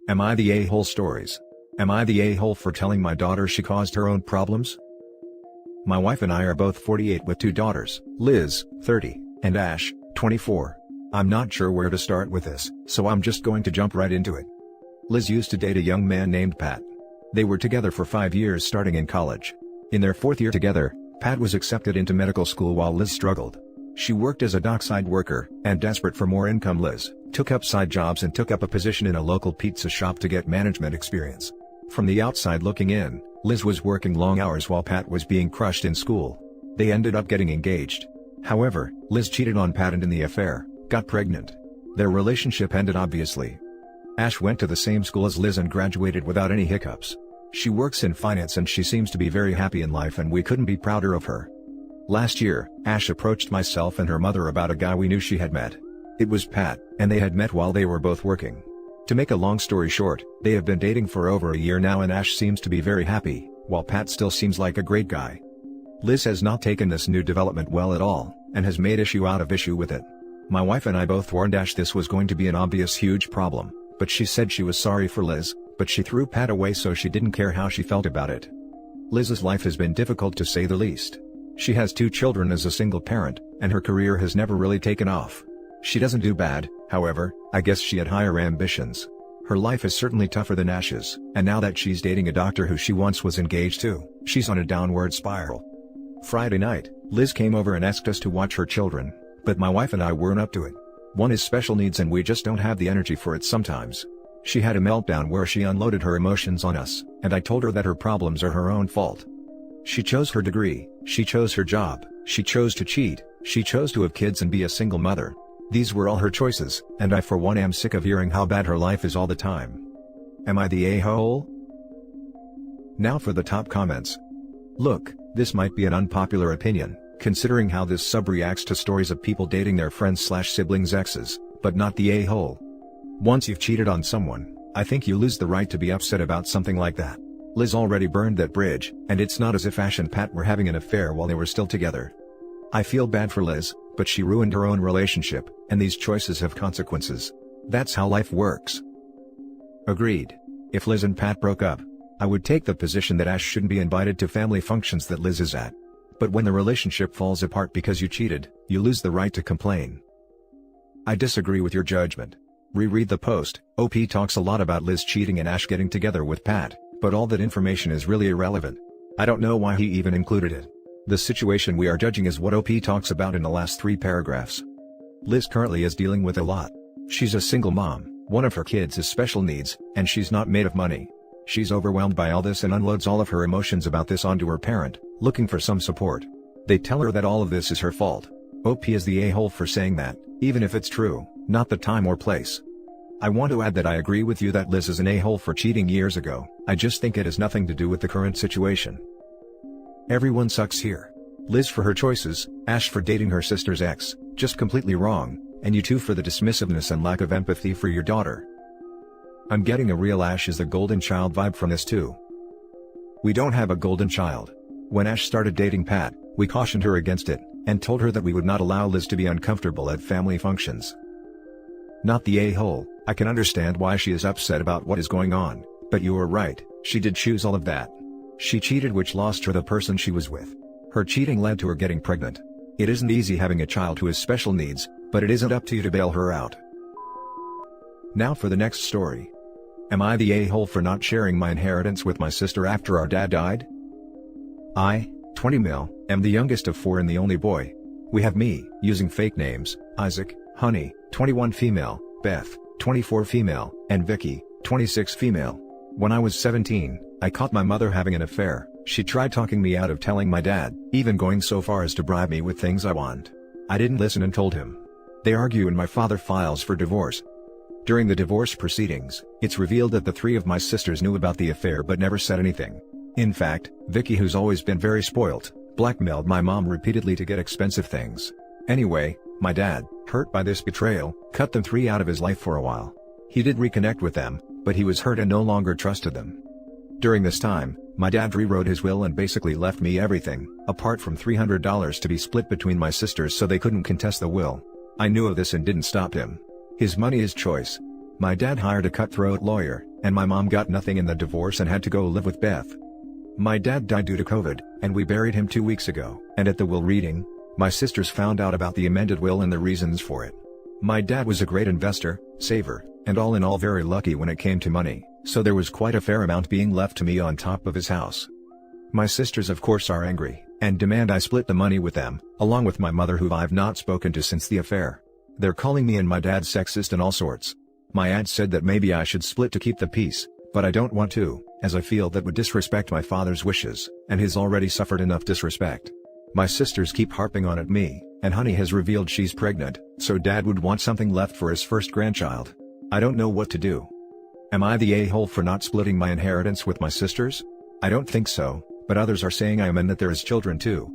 Am I the a-hole stories? Am I the a-hole for telling my daughter she caused her own problems? My wife and I are both 48 with two daughters, Liz, 30, and Ash, 24. I'm not sure where to start with this, so I'm just going to jump right into it. Liz used to date a young man named Pat. They were together for 5 years starting in college. In their 4th year together, Pat was accepted into medical school while Liz struggled. She worked as a dockside worker, and desperate for more income, Liz took up side jobs and took up a position in a local pizza shop to get management experience. From the outside looking in, Liz was working long hours while Pat was being crushed in school. They ended up getting engaged. However, Liz cheated on Pat and in the affair, got pregnant. Their relationship ended obviously. Ash went to the same school as Liz and graduated without any hiccups. She works in finance and she seems to be very happy in life, and we couldn't be prouder of her. Last year, Ash approached myself and her mother about a guy we knew she had met. It was Pat, and they had met while they were both working. To make a long story short, they have been dating for over a year now and Ash seems to be very happy, while Pat still seems like a great guy. Liz has not taken this new development well at all, and has made issue out of issue with it. My wife and I both warned Ash this was going to be an obvious huge problem, but she said she was sorry for Liz, but she threw Pat away so she didn't care how she felt about it. Liz's life has been difficult to say the least. She has 2 children as a single parent, and her career has never really taken off. She doesn't do bad, however, I guess she had higher ambitions. Her life is certainly tougher than Ash's, and now that she's dating a doctor who she once was engaged to, she's on a downward spiral. Friday night, Liz came over and asked us to watch her children, but my wife and I weren't up to it. One is special needs and we just don't have the energy for it sometimes. She had a meltdown where she unloaded her emotions on us, and I told her that her problems are her own fault. She chose her degree, she chose her job, she chose to cheat, she chose to have kids and be a single mother. These were all her choices, and I for one am sick of hearing how bad her life is all the time. Am I the a-hole? Now for the top comments. Look, this might be an unpopular opinion, considering how this sub reacts to stories of people dating their friends/siblings' exes, but not the a-hole. Once you've cheated on someone, I think you lose the right to be upset about something like that. Liz already burned that bridge, and it's not as if Ash and Pat were having an affair while they were still together. I feel bad for Liz, but she ruined her own relationship, and these choices have consequences. That's how life works. Agreed. If Liz and Pat broke up, I would take the position that Ash shouldn't be invited to family functions that Liz is at. But when the relationship falls apart because you cheated, you lose the right to complain. I disagree with your judgment. Reread the post. OP talks a lot about Liz cheating and Ash getting together with Pat, but all that information is really irrelevant. I don't know why he even included it. The situation we are judging is what OP talks about in the last 3 paragraphs. Liz currently is dealing with a lot. She's a single mom, one of her kids is special needs, and she's not made of money. She's overwhelmed by all this and unloads all of her emotions about this onto her parent, looking for some support. They tell her that all of this is her fault. OP is the a-hole for saying that, even if it's true, not the time or place. I want to add that I agree with you that Liz is an a-hole for cheating years ago, I just think it has nothing to do with the current situation. Everyone sucks here. Liz for her choices, Ash for dating her sister's ex, just completely wrong, and you two for the dismissiveness and lack of empathy for your daughter. I'm getting a real Ash is the golden child vibe from this too. We don't have a golden child. When Ash started dating Pat, we cautioned her against it, and told her that we would not allow Liz to be uncomfortable at family functions. Not the a-hole, I can understand why she is upset about what is going on, but you are right, she did choose all of that. She cheated, which lost her the person she was with. Her cheating led to her getting pregnant. It isn't easy having a child who has special needs, but it isn't up to you to bail her out. Now for the next story. Am I the a-hole for not sharing my inheritance with my sister after our dad died? I, 20 mil, am the youngest of 4 and the only boy. We have me, using fake names, Isaac, Honey, 21 female, Beth, 24 female, and Vicky, 26 female. When I was 17, I caught my mother having an affair. She tried talking me out of telling my dad, even going so far as to bribe me with things I want. I didn't listen and told him. They argue and my father files for divorce. During the divorce proceedings, it's revealed that the 3 of my sisters knew about the affair but never said anything. In fact, Vicky, who's always been very spoilt, blackmailed my mom repeatedly to get expensive things. Anyway, my dad, hurt by this betrayal, cut them 3 out of his life for a while. He did reconnect with them, but he was hurt and no longer trusted them. During this time, my dad rewrote his will and basically left me everything, apart from $300 to be split between my sisters so they couldn't contest the will. I knew of this and didn't stop him. His money is choice. My dad hired a cutthroat lawyer, and my mom got nothing in the divorce and had to go live with Beth. My dad died due to COVID, and we buried him 2 weeks ago, and at the will reading, my sisters found out about the amended will and the reasons for it. My dad was a great investor, saver, and all in all very lucky when it came to money, so there was quite a fair amount being left to me on top of his house. My sisters of course are angry, and demand I split the money with them, along with my mother who I've not spoken to since the affair. They're calling me and my dad sexist and all sorts. My aunt said that maybe I should split to keep the peace, but I don't want to, as I feel that would disrespect my father's wishes, and he's already suffered enough disrespect. My sisters keep harping on at me, and Honey has revealed she's pregnant, so Dad would want something left for his first grandchild. I don't know what to do. Am I the a-hole for not splitting my inheritance with my sisters? I don't think so, but others are saying I am and that there is children too.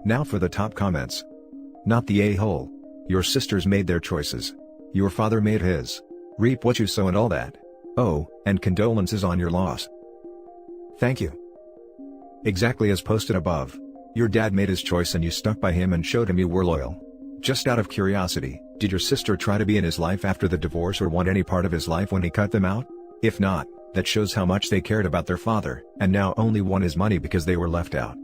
Now for the top comments. Not the a-hole. Your sisters made their choices. Your father made his. Reap what you sow and all that. Oh, and condolences on your loss. Thank you. Exactly as posted above. Your dad made his choice and you stuck by him and showed him you were loyal. Just out of curiosity, did your sister try to be in his life after the divorce or want any part of his life when he cut them out? If not, that shows how much they cared about their father, and now only want his money because they were left out.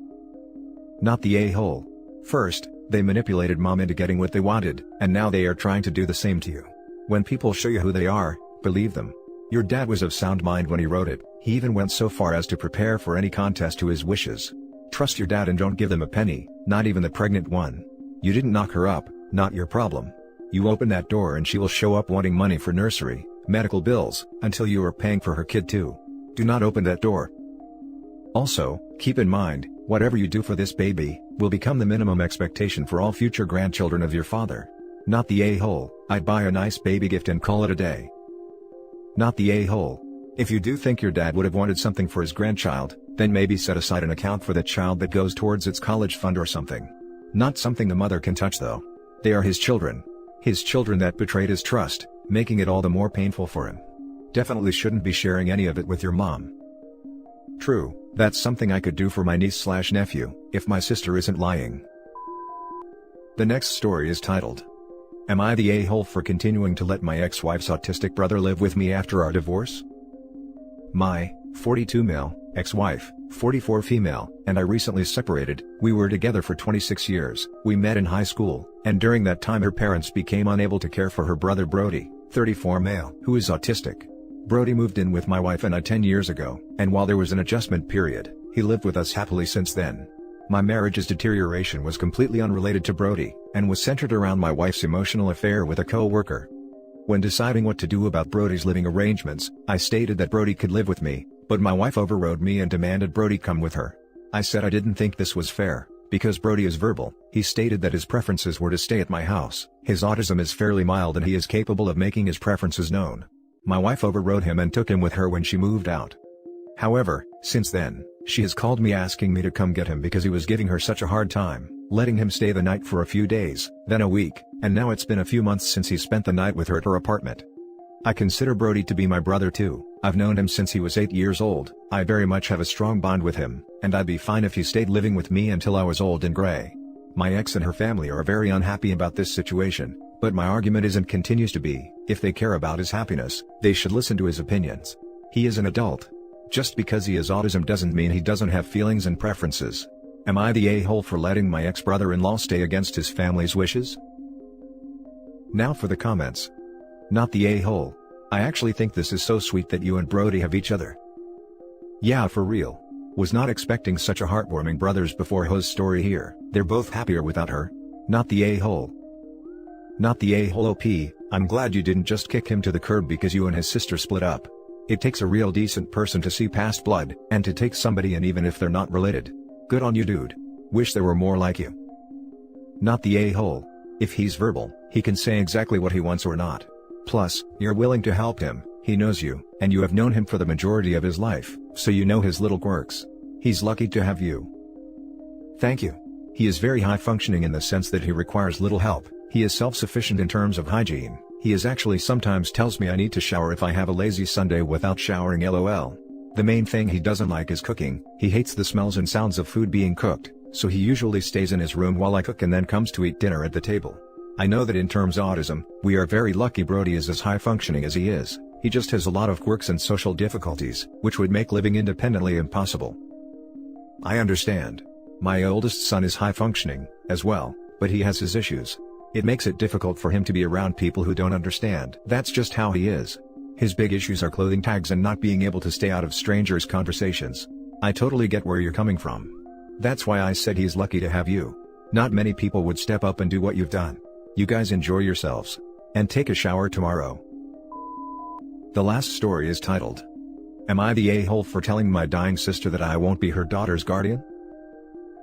Not the a-hole. First, they manipulated mom into getting what they wanted, and now they are trying to do the same to you. When people show you who they are, believe them. Your dad was of sound mind when he wrote it, he even went so far as to prepare for any contest to his wishes. Trust your dad and don't give them a penny, not even the pregnant one. You didn't knock her up, not your problem. You open that door and she will show up wanting money for nursery, medical bills, until you are paying for her kid too. Do not open that door. Also, keep in mind, whatever you do for this baby, will become the minimum expectation for all future grandchildren of your father. Not the a-hole, I'd buy a nice baby gift and call it a day. Not the a-hole. If you do think your dad would have wanted something for his grandchild, then maybe set aside an account for the child that goes towards its college fund or something. Not something the mother can touch though. They are his children. His children that betrayed his trust, making it all the more painful for him. Definitely shouldn't be sharing any of it with your mom. True, that's something I could do for my niece/nephew, if my sister isn't lying. The next story is titled, Am I the a-hole for continuing to let my ex-wife's autistic brother live with me after our divorce? My 42 male ex-wife, 44 female, and I recently separated. We were together for 26 years. We met in high school, and during that time her parents became unable to care for her brother Brody, 34 male, who is autistic. Brody moved in with my wife and I 10 years ago, and while there was an adjustment period, he lived with us happily since then. My marriage's deterioration was completely unrelated to Brody, and was centered around my wife's emotional affair with a co-worker. When deciding what to do about Brody's living arrangements, I stated that Brody could live with me, but my wife overrode me and demanded Brody come with her. I said I didn't think this was fair, because Brody is verbal. He stated that his preferences were to stay at my house. His autism is fairly mild and he is capable of making his preferences known. My wife overrode him and took him with her when she moved out. However, since then, she has called me asking me to come get him because he was giving her such a hard time, letting him stay the night for a few days, then a week, and now it's been a few months since he spent the night with her at her apartment. I consider Brody to be my brother too. I've known him since he was 8 years old. I very much have a strong bond with him, and I'd be fine if he stayed living with me until I was old and gray. My ex and her family are very unhappy about this situation, but my argument is and continues to be, if they care about his happiness, they should listen to his opinions. He is an adult. Just because he has autism doesn't mean he doesn't have feelings and preferences. Am I the a-hole for letting my ex-brother-in-law stay against his family's wishes? Now for the comments. Not the a-hole. I actually think this is so sweet that you and Brody have each other. Yeah, for real. Was not expecting such a heartwarming brothers before his story here. They're both happier without her. Not the a-hole. Not the a-hole OP, I'm glad you didn't just kick him to the curb because you and his sister split up. It takes a real decent person to see past blood, and to take somebody in even if they're not related. Good on you dude. Wish there were more like you. Not the a-hole. If he's verbal, he can say exactly what he wants or not. Plus, you're willing to help him, he knows you, and you have known him for the majority of his life, so you know his little quirks. He's lucky to have you. Thank you. He is very high functioning in the sense that he requires little help. He is self-sufficient in terms of hygiene. He is actually sometimes tells me I need to shower if I have a lazy Sunday without showering lol. The main thing he doesn't like is cooking. He hates the smells and sounds of food being cooked, so he usually stays in his room while I cook and then comes to eat dinner at the table. I know that in terms of autism, we are very lucky Brody is as high functioning as he is, He just has a lot of quirks and social difficulties, which would make living independently impossible. I understand. My oldest son is high functioning, as well, but he has his issues. It makes it difficult for him to be around people who don't understand. That's just how he is. His big issues are clothing tags and not being able to stay out of strangers' conversations. I totally get where you're coming from. That's why I said he's lucky to have you. Not many people would step up and do what you've done. You guys enjoy yourselves. And take a shower tomorrow. The last story is titled, "Am I the a-hole for telling my dying sister that I won't be her daughter's guardian?"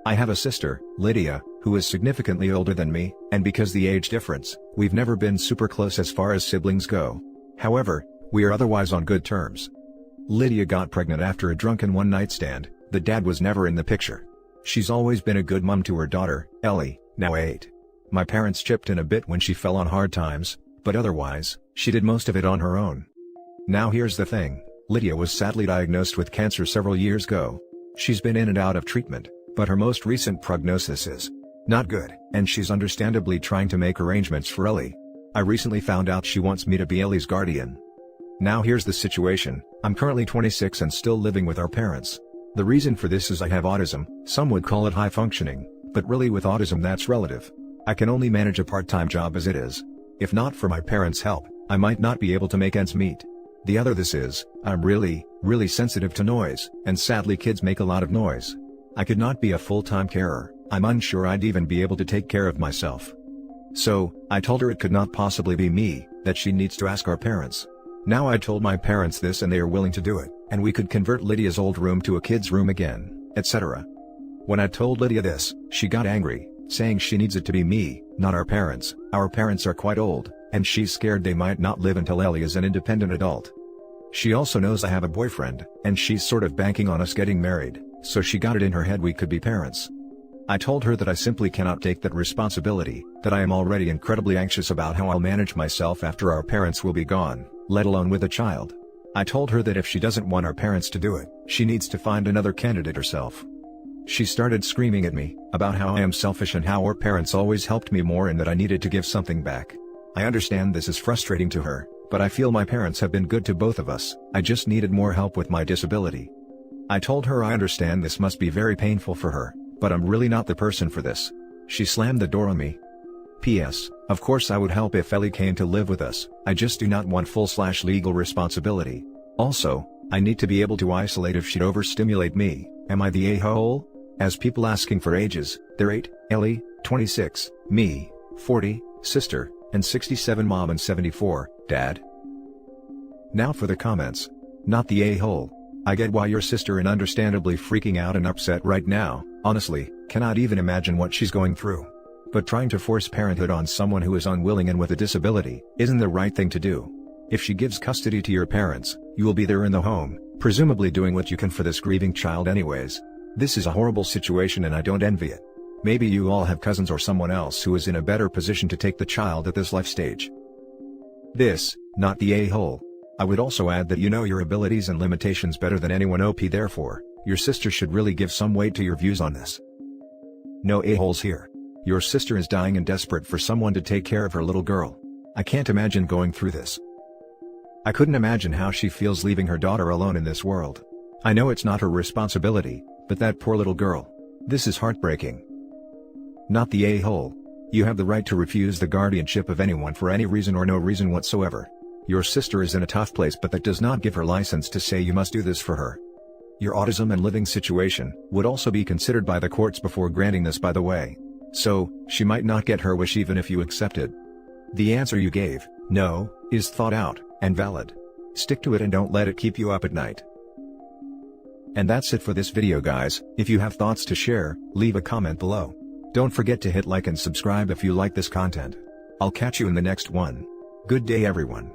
I have a sister, Lydia, who is significantly older than me, and because the age difference, we've never been super close as far as siblings go. However, we are otherwise on good terms. Lydia got pregnant after a drunken one-night stand. The dad was never in the picture. She's always been a good mom to her daughter, Ellie, now 8. My parents chipped in a bit when she fell on hard times, but otherwise, she did most of it on her own. Now here's the thing, Lydia was sadly diagnosed with cancer several years ago. She's been in and out of treatment, but her most recent prognosis is not good, and she's understandably trying to make arrangements for Ellie. I recently found out she wants me to be Ellie's guardian. Now here's the situation, I'm currently 26 and still living with our parents. The reason for this is I have autism. Some would call it high functioning, but really with autism that's relative. I can only manage a part-time job as it is. If not for my parents' help, I might not be able to make ends meet. The other this is, I'm really sensitive to noise, and sadly kids make a lot of noise. I could not be a full-time carer. I'm unsure I'd even be able to take care of myself. So, I told her it could not possibly be me, that she needs to ask our parents. Now I told my parents this and they are willing to do it, and we could convert Lydia's old room to a kid's room again, etc. When I told Lydia this, she got angry, saying she needs it to be me, not our parents. Our parents are quite old, and she's scared they might not live until Ellie is an independent adult. She also knows I have a boyfriend, and she's sort of banking on us getting married, so she got it in her head we could be parents. I told her that I simply cannot take that responsibility, that I am already incredibly anxious about how I'll manage myself after our parents will be gone, let alone with a child. I told her that if she doesn't want our parents to do it, she needs to find another candidate herself. She started screaming at me, about how I am selfish and how our parents always helped me more and that I needed to give something back. I understand this is frustrating to her, but I feel my parents have been good to both of us. I just needed more help with my disability. I told her I understand this must be very painful for her, but I'm really not the person for this. She slammed the door on me. P.S. Of course I would help if Ellie came to live with us, I just do not want full/legal responsibility. Also, I need to be able to isolate if she'd overstimulate me. Am I the a-hole? As people asking for ages, they're 8, Ellie, 26, me, 40, sister, and 67 mom and 74, dad. Now for the comments. Not the a-hole. I get why your sister is understandably freaking out and upset right now, honestly, cannot even imagine what she's going through. But trying to force parenthood on someone who is unwilling and with a disability isn't the right thing to do. If she gives custody to your parents, you will be there in the home, presumably doing what you can for this grieving child anyways. This is a horrible situation and I don't envy it. Maybe you all have cousins or someone else who is in a better position to take the child at this life stage. This, not the a-hole. I would also add that you know your abilities and limitations better than anyone therefore, your sister should really give some weight to your views on this. No a-holes here. Your sister is dying and desperate for someone to take care of her little girl. I can't imagine going through this. I couldn't imagine how she feels leaving her daughter alone in this world. I know it's not her responsibility, but that poor little girl. This is heartbreaking. Not the a-hole. You have the right to refuse the guardianship of anyone for any reason or no reason whatsoever. Your sister is in a tough place, but that does not give her license to say you must do this for her. Your autism and living situation would also be considered by the courts before granting this, by the way. So, she might not get her wish even if you accepted. The answer you gave, no, is thought out and valid. Stick to it and don't let it keep you up at night. And that's it for this video, guys. If you have thoughts to share, leave a comment below. Don't forget to hit like and subscribe if you like this content. I'll catch you in the next one. Good day everyone.